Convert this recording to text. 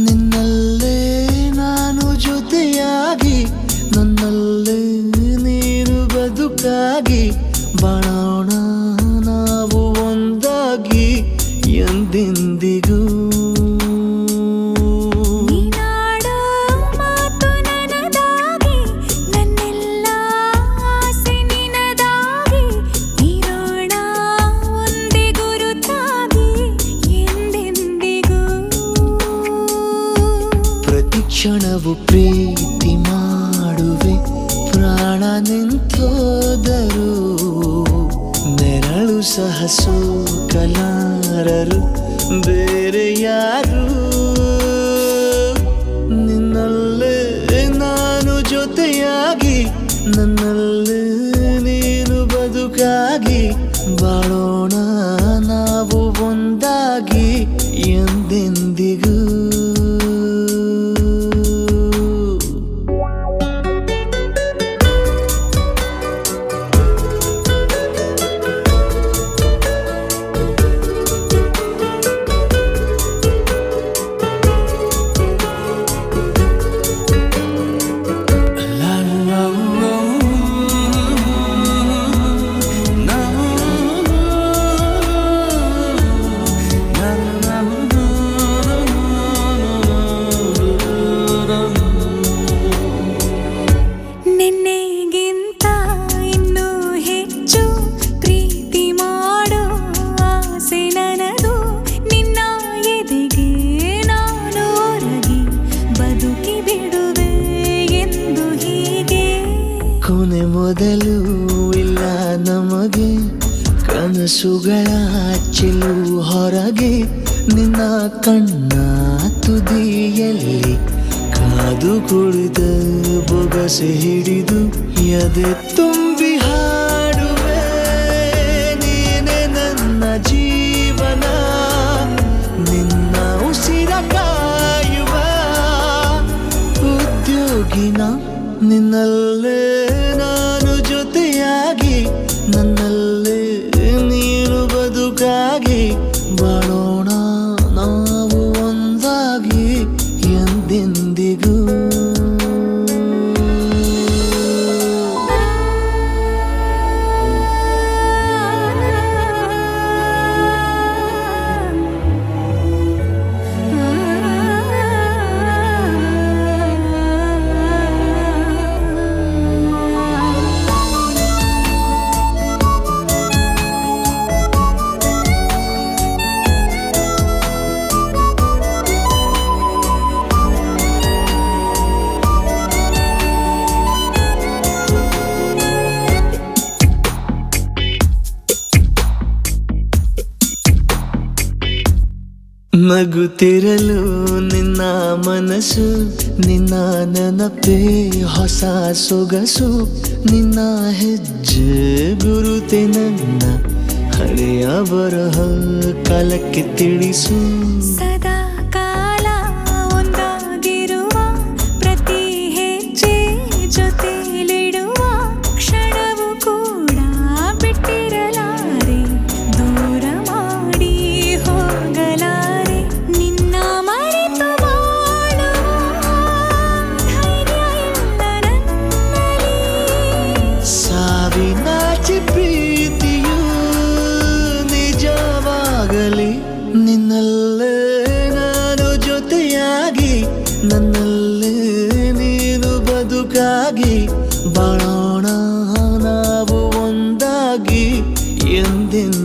ನಿನ್ನಲ್ಲೇ ನಾನು ಜೊತೆಯಾಗಿ ನನ್ನಲ್ಲೇ ನೀನು ಬದುಕಾಗಿ ಬಾಳೋಣ ನಾವು ಒಂದಾಗಿ ಎಂದೆಂದಿಗೂ. ನೀನಾಡೋ ಮಾತು ನನದಾಗಿ ನನ್ನೆಲ್ಲ ಆಸೆ ನಿನದಾಗಿ ಇರೋಣ ಒಂದೇ ಗುರುತಾಗಿ ಎಂದೆಂದಿಗೂ. ಪ್ರತಿ ಕ್ಷಣವು ಪ್ರೀತಿ ಮಾಡುವೆ ಪ್ರಾಣ ನಿಂತೋದರು ನೆರಳು ಸಹ ಸೋಕಲಾರರು ಬೇರೆ ಯಾರು. ನಿನ್ನಲ್ಲೇ ನಾನು ಜೊತೆಯಾಗಿ ನನ್ನಲ್ಲೇ ನೀನು ಬದುಕಾಗಿ ಬಾಳೋಣ ನಾವು ಒಂದಾಗಿ ಎಂದೆಂದಿಗೂ. ನಿನ್ನೆಗಿಂತ ಇನ್ನೂ ಹೆಚ್ಚು ಪ್ರೀತಿ ಮಾಡೋ ಆಸೆ ನನದು. ನಿನ್ನ ಎದೆಗೆ ನಾನು ಒರಗಿ ಬದುಕಿ ಬಿಡುವೆ ಎಂದು ಹೀಗೆ. ಕೊನೆ ಮೊದಲು ಇಲ್ಲ ನಮಗೆ ಕನಸುಗಳ ಚೆಲು ಹೊರಗೆ ನಿನ್ನ ಕಣ್ಣ ತುದಿಯಲ್ಲಿ ಕಾದು ಕುಳಿತ ಬೊಗಸೆ ಹಿಡಿದು ಎದೆ ತುಂಬಿ ಹಾಡುವೆ ನೀನೆ ನನ್ನ ಜೀವನ ನಿನ್ನ ಉಸಿರ ಕಾಯುವ ಉದ್ಯೋಗಿನ. ನಿನ್ನಲ್ಲೇ ನಾನು ಜೊತೆಯಾಗಿ ನನ್ನಲ್ಲೇ ನೀನು ಬದುಕಾಗಿ ಬಾಳೋಣ ನಾವು ಒಂದಾಗಿ ಎಂದೆಂದಿಗೂ. ನಗುತ್ತಿರಲು ನಿನ್ನ ಮನಸ್ಸು ನಿನ್ನ ನೆನಪೇ ಹೊಸ ಸೊಗಸು ನಿನ್ನ ಹೆಜ್ಜೆ ಗುರುತೆ ನನ್ನ ಹಳೆಯ ಬರಹ ಕಾಲಕ್ಕೆ ತಿಳಿಸು. ಸದಾ ಕಾಲ ಒಂದಾಗಿರುವ ಪ್ರತಿ ಹೆಜ್ಜೆ ಜೊತೆಲಿಡುವ ಕ್ಷಣವು ಕೂಡ ಬಿಟ್ಟಿರಲಾರೆ ದೂರ ಮಾಡಿ ಹೋಗಲಾರೆ. ನಿನ್ನ ಮರೆತು ಬಾಳುವ ಧೈರ್ಯ ಇಲ್ಲ ನನ್ನಲ್ಲಿ. ಸಾವಿನಾಚೆ ಪ್ರೀತಿಯು ನಿಜವಾಗಲಿ ನಿನ್ನಲ್ಲೇ ನಾನು ಜೊತೆಯಾಗಿ ನನ್ನಲ್ಲೇ ನೀನು ಬದುಕಾಗಿ ಬಾಳೋಣ ನಾವು ಒಂದಾಗಿ ಎಂದೆಂದಿಗೂ.